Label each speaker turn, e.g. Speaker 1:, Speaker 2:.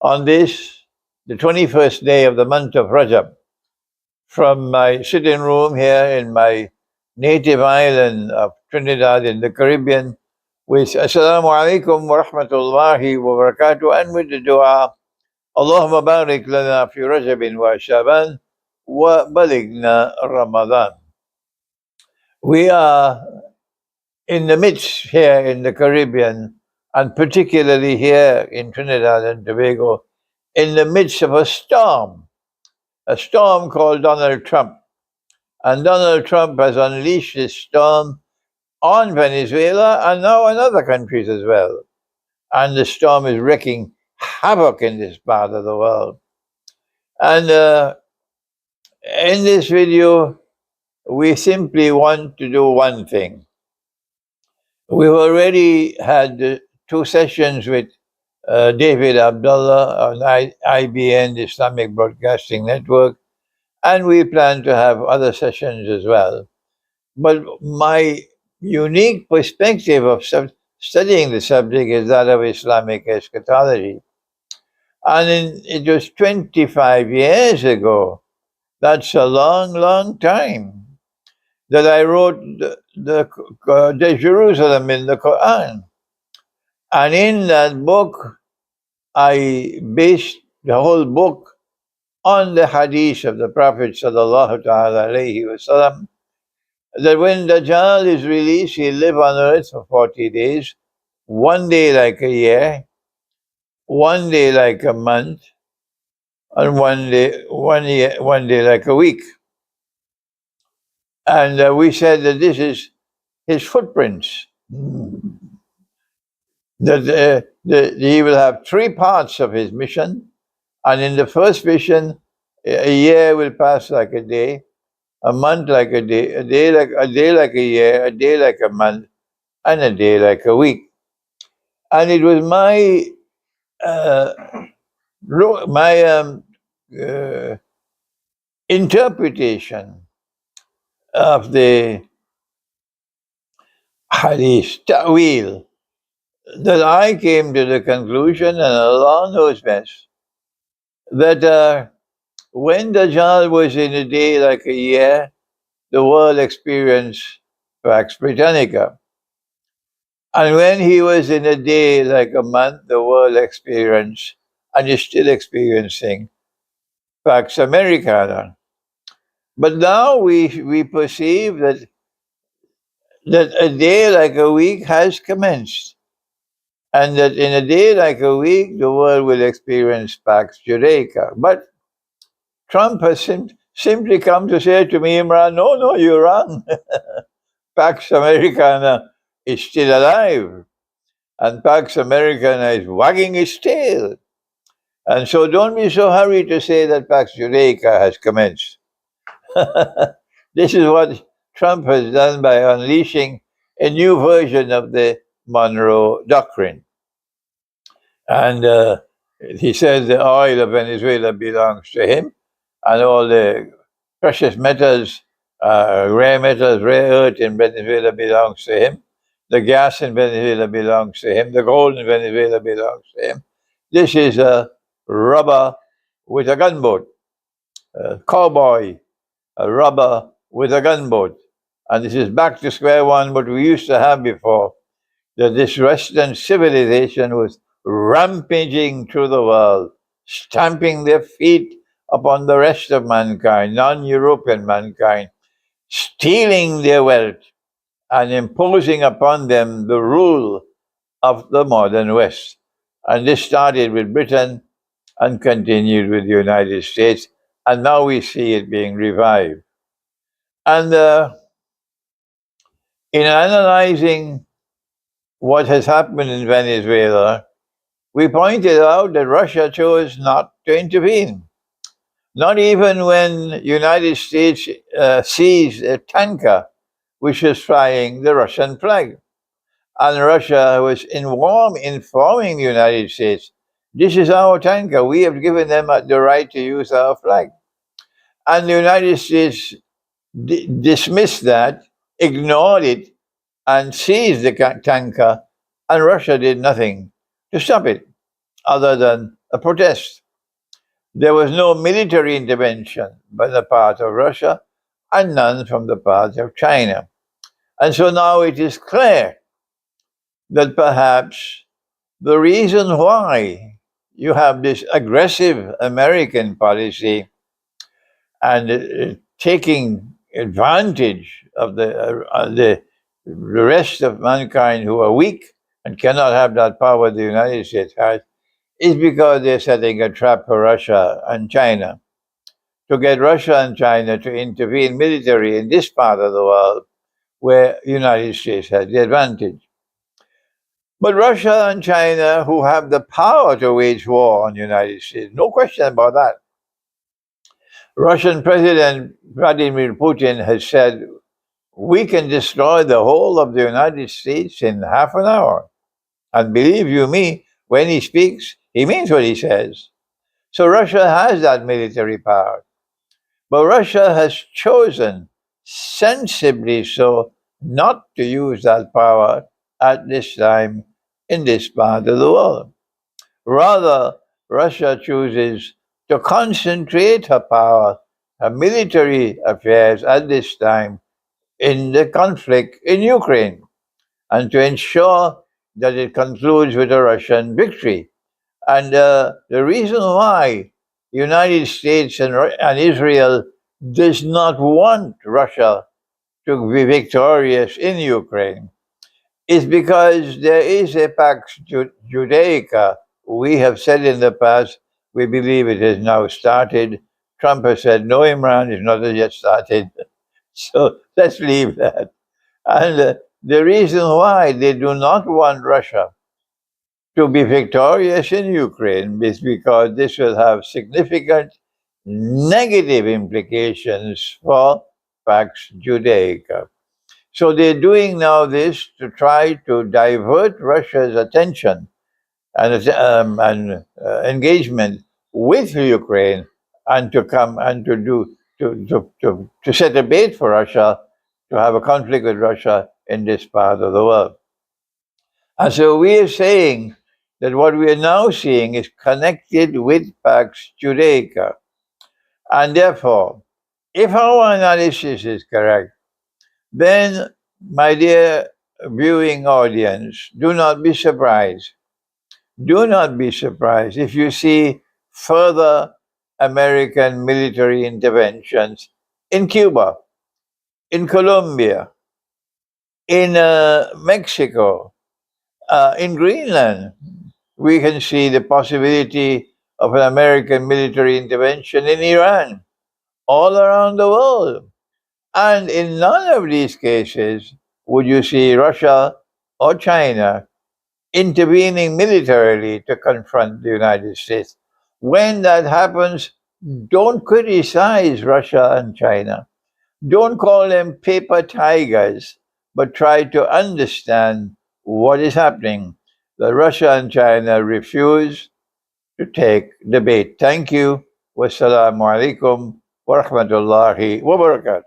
Speaker 1: on this, the 21st day of the month of Rajab, from my sitting room here in my native island of Trinidad in the Caribbean, with Assalamu alaikum wa rahmatullahi wa barakatuh, and with the dua, Allahumma barik lana fi Rajabin wa Shaban wa baligna Ramadan. We are in the midst here in the Caribbean, and particularly here in Trinidad and Tobago, in the midst of a storm called Donald Trump. And Donald Trump has unleashed this storm on Venezuela and now on other countries as well. And the storm is wreaking havoc in this part of the world. And in this video, we simply want to do one thing. We've already had 2 sessions with David Abdullah on IBN, the Islamic Broadcasting Network, and we plan to have other sessions as well. But my unique perspective of studying the subject is that of Islamic eschatology. And it was 25 years ago, that's a long, long time, that I wrote the Jerusalem in the Quran. And in that book, I based the whole book on the hadith of the Prophet sallallahu alaihi wasallam, that when Dajjal is released, he'll live on earth for 40 days, one day like a year, one day like a month, and one day like a week. And we said that this is his footprints. That he will have 3 parts of his mission, and in the first mission, a year will pass like a day, a month like a day, a day like a year, a day like a month, and a day like a week. And it was my interpretation of the hadith, ta'wil, that I came to the conclusion, and Allah knows best, that when Dajjal was in a day like a year, the world experienced Pax Britannica. And when he was in a day like a month, the world experienced, and is still experiencing, Pax Americana. But now we perceive that a day like a week has commenced, and that in a day like a week, the world will experience Pax Judaica. But Trump has simply come to say to me, Imran, no, you're wrong. Pax Americana is still alive, and Pax Americana is wagging its tail. And so don't be so hurried to say that Pax Judaica has commenced. This is what Trump has done by unleashing a new version of the Monroe Doctrine. And he says the oil of Venezuela belongs to him, and all the precious metals, rare metals, rare earth in Venezuela belongs to him. The gas in Venezuela belongs to him. The gold in Venezuela belongs to him. This is a rubber with a gunboat, a cowboy, a rubber with a gunboat. And this is back to square one, what we used to have before, that this Western civilization was rampaging through the world, stamping their feet upon the rest of mankind, non-European mankind, stealing their wealth and imposing upon them the rule of the modern West. And this started with Britain and continued with the United States, and now we see it being revived. And in analyzing what has happened in Venezuela, we pointed out that Russia chose not to intervene. Not even when United States seized a tanker which was flying the Russian flag. And Russia was informing the United States, this is our tanker, we have given them the right to use our flag. And the United States dismissed that, ignored it, and seized the tanker, and Russia did nothing to stop it, other than a protest. There was no military intervention by the part of Russia and none from the part of China. And so now it is clear that perhaps the reason why you have this aggressive American policy and taking advantage of the rest of mankind who are weak and cannot have that power the United States has is because they're setting a trap for Russia and China to get Russia and China to intervene militarily in this part of the world where the United States has the advantage. But Russia and China, who have the power to wage war on the United States, no question about that. Russian President Vladimir Putin has said, we can destroy the whole of the United States in half an hour. And believe you me, when he speaks, he means what he says. So Russia has that military power. But Russia has chosen, sensibly so, not to use that power at this time in this part of the world. Rather, Russia chooses to concentrate her power, her military affairs at this time in the conflict in Ukraine and to ensure that it concludes with a Russian victory. And the reason why United States and Israel does not want Russia to be victorious in Ukraine is because there is a Pax Judaica. We have said in the past, we believe it has now started. Trump has said, no, Imran, it's not yet started. So let's leave that. And the reason why they do not want Russia to be victorious in Ukraine is because this will have significant negative implications for Pax Judaica. So they're doing now this to try to divert Russia's attention and engagement with Ukraine and to come and to set a bait for Russia to have a conflict with Russia in this part of the world. And so we are saying that what we are now seeing is connected with Pax Judaica. And therefore, if our analysis is correct, then, my dear viewing audience, do not be surprised. Do not be surprised if you see further American military interventions in Cuba, in Colombia, in Mexico, in Greenland. We can see the possibility of an American military intervention in Iran, all around the world. And in none of these cases would you see Russia or China intervening militarily to confront the United States. When that happens, don't criticize Russia and China. Don't call them paper tigers, but try to understand what is happening. That Russia and China refuse to take the bait. Thank you. Wassalamu alaikum wa rahmatullahi wa barakatuh.